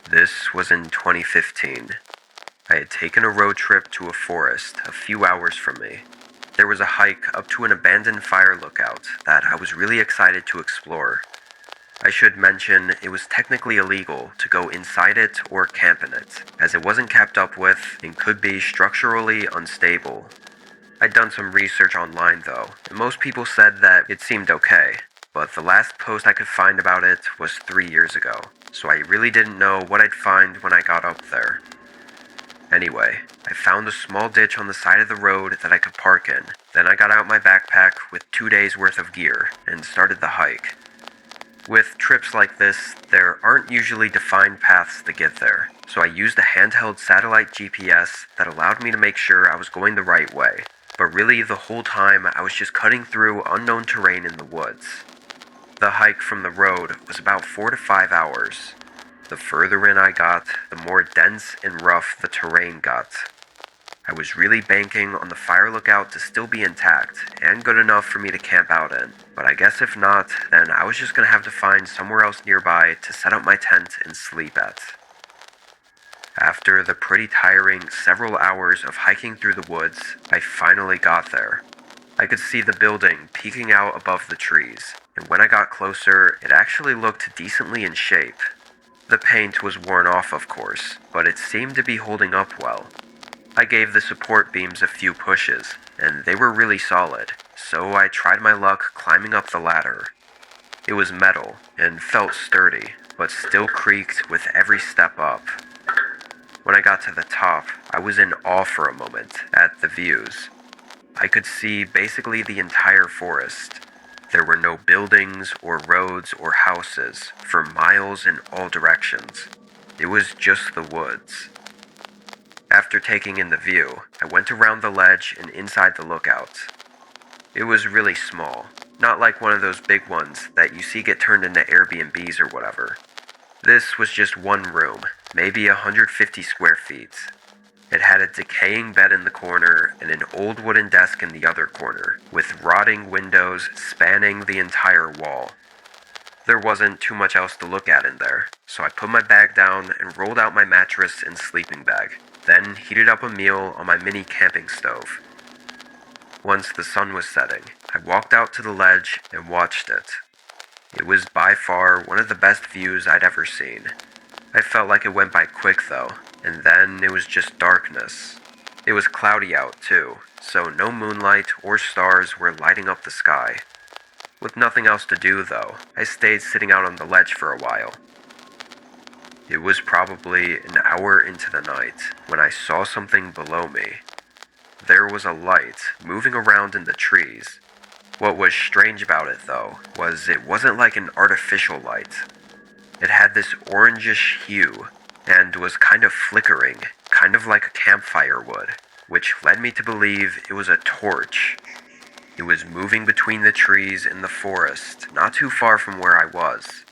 This was in 2015. I had taken a road trip to a forest a few hours from me. There was a hike up to an abandoned fire lookout that I was really excited to explore. I should mention it was technically illegal to go inside it or camp in it, as it wasn't kept up with and could be structurally unstable. I'd done some research online though, and most people said that it seemed okay, but the last post I could find about it was 3 years ago, so I really didn't know what I'd find when I got up there. Anyway, I found a small ditch on the side of the road that I could park in. Then I got out my backpack with 2 days worth of gear and started the hike. With trips like this, there aren't usually defined paths to get there, so I used a handheld satellite GPS that allowed me to make sure I was going the right way. But really, the whole time, I was just cutting through unknown terrain in the woods. The hike from the road was about 4 to 5 hours. The further in I got, the more dense and rough the terrain got. I was really banking on the fire lookout to still be intact and good enough for me to camp out in, but I guess if not, then I was just gonna have to find somewhere else nearby to set up my tent and sleep at. After the pretty tiring several hours of hiking through the woods, I finally got there. I could see the building peeking out above the trees, and when I got closer, it actually looked decently in shape. The paint was worn off, of course, but it seemed to be holding up well. I gave the support beams a few pushes, and they were really solid, so I tried my luck climbing up the ladder. It was metal and felt sturdy, but still creaked with every step up. When I got to the top, I was in awe for a moment at the views. I could see basically the entire forest. There were no buildings or roads or houses for miles in all directions. It was just the woods. After taking in the view, I went around the ledge and inside the lookout. It was really small, not like one of those big ones that you see get turned into Airbnbs or whatever. This was just one room, maybe 150 square feet. It had a decaying bed in the corner and an old wooden desk in the other corner, with rotting windows spanning the entire wall. There wasn't too much else to look at in there, so I put my bag down and rolled out my mattress and sleeping bag, then heated up a meal on my mini camping stove. Once the sun was setting, I walked out to the ledge and watched it. It was by far one of the best views I'd ever seen. I felt like it went by quick though, and then it was just darkness. It was cloudy out too, so no moonlight or stars were lighting up the sky. With nothing else to do though, I stayed sitting out on the ledge for a while. It was probably an hour into the night when I saw something below me. There was a light moving around in the trees. What was strange about it though was it wasn't like an artificial light. It had this orangish hue and was kind of flickering, kind of like a campfire would, which led me to believe it was a torch. It was moving between the trees in the forest, not too far from where I was.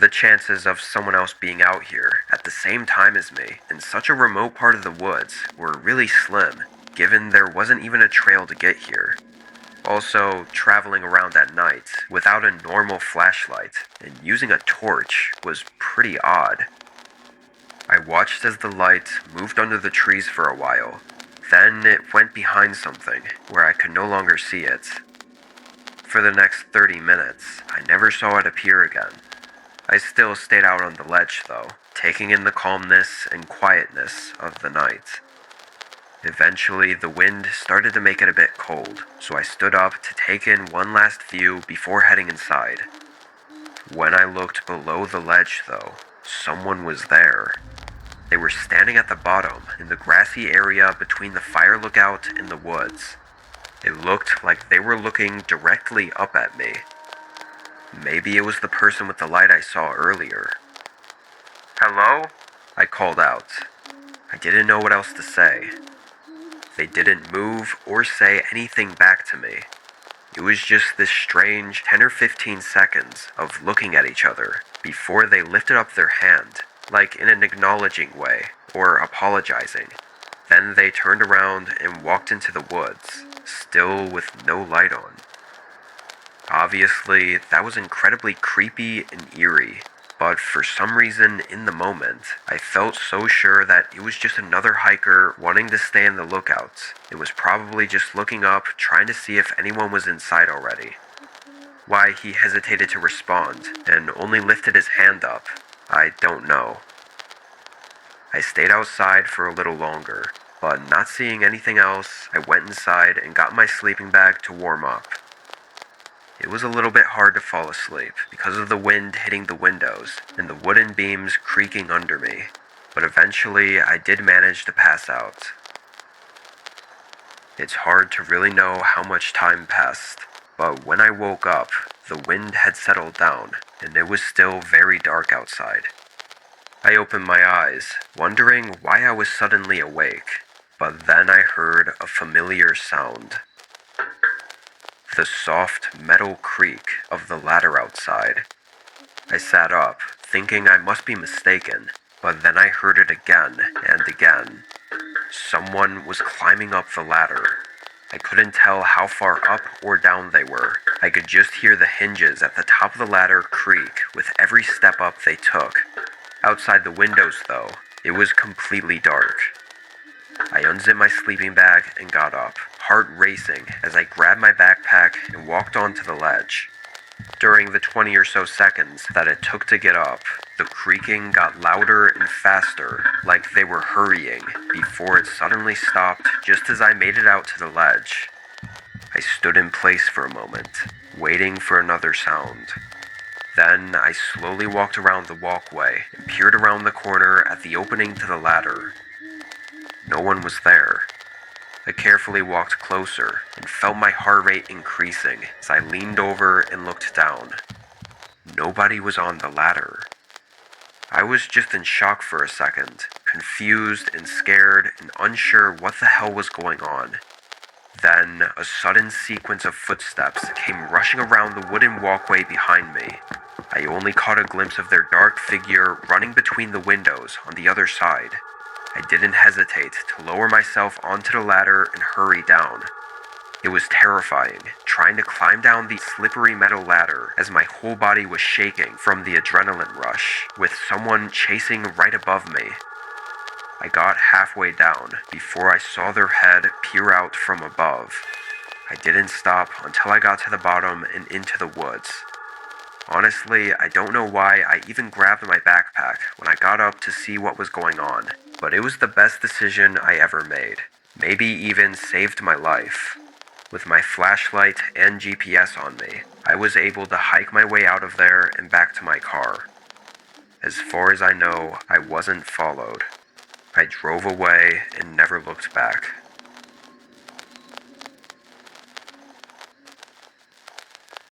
The chances of someone else being out here at the same time as me in such a remote part of the woods were really slim, given there wasn't even a trail to get here. Also, traveling around at night without a normal flashlight and using a torch was pretty odd. I watched as the light moved under the trees for a while. Then it went behind something where I could no longer see it. For the next 30 minutes, I never saw it appear again. I still stayed out on the ledge though, taking in the calmness and quietness of the night. Eventually, the wind started to make it a bit cold, so I stood up to take in one last view before heading inside. When I looked below the ledge though, someone was there. They were standing at the bottom in the grassy area between the fire lookout and the woods. It looked like they were looking directly up at me. Maybe it was the person with the light I saw earlier. "Hello?" I called out. I didn't know what else to say. They didn't move or say anything back to me. It was just this strange 10 or 15 seconds of looking at each other before they lifted up their hand, like in an acknowledging way or apologizing. Then they turned around and walked into the woods, still with no light on. Obviously, that was incredibly creepy and eerie, But for some reason, in the moment, I felt so sure that it was just another hiker wanting to stay on the lookout. It was probably just looking up, trying to see if anyone was inside already. Why he hesitated to respond and only lifted his hand up, I don't know. I stayed outside for a little longer, but not seeing anything else, I went inside and got my sleeping bag to warm up. It was a little bit hard to fall asleep because of the wind hitting the windows and the wooden beams creaking under me, but eventually I did manage to pass out. It's hard to really know how much time passed, but when I woke up, the wind had settled down and it was still very dark outside. I opened my eyes, wondering why I was suddenly awake, but then I heard a familiar sound. The soft metal creak of the ladder outside. I sat up, thinking I must be mistaken, but then I heard it again and again. Someone was climbing up the ladder. I couldn't tell how far up or down they were. I could just hear the hinges at the top of the ladder creak with every step up they took. Outside the windows, though, it was completely dark. I unzipped my sleeping bag and got up, heart racing as I grabbed my backpack and walked onto the ledge. During the 20 or so seconds that it took to get up, the creaking got louder and faster, like they were hurrying, before it suddenly stopped just as I made it out to the ledge. I stood in place for a moment, waiting for another sound. Then I slowly walked around the walkway and peered around the corner at the opening to the ladder. No one was there. I carefully walked closer and felt my heart rate increasing as I leaned over and looked down. Nobody was on the ladder. I was just in shock for a second, confused and scared and unsure what the hell was going on. Then, a sudden sequence of footsteps came rushing around the wooden walkway behind me. I only caught a glimpse of their dark figure running between the windows on the other side. I didn't hesitate to lower myself onto the ladder and hurry down. It was terrifying, trying to climb down the slippery metal ladder as my whole body was shaking from the adrenaline rush, with someone chasing right above me. I got halfway down before I saw their head peer out from above. I didn't stop until I got to the bottom and into the woods. Honestly, I don't know why I even grabbed my backpack when I got up to see what was going on, but it was the best decision I ever made. Maybe even saved my life. With my flashlight and GPS on me, I was able to hike my way out of there and back to my car. As far as I know, I wasn't followed. I drove away and never looked back.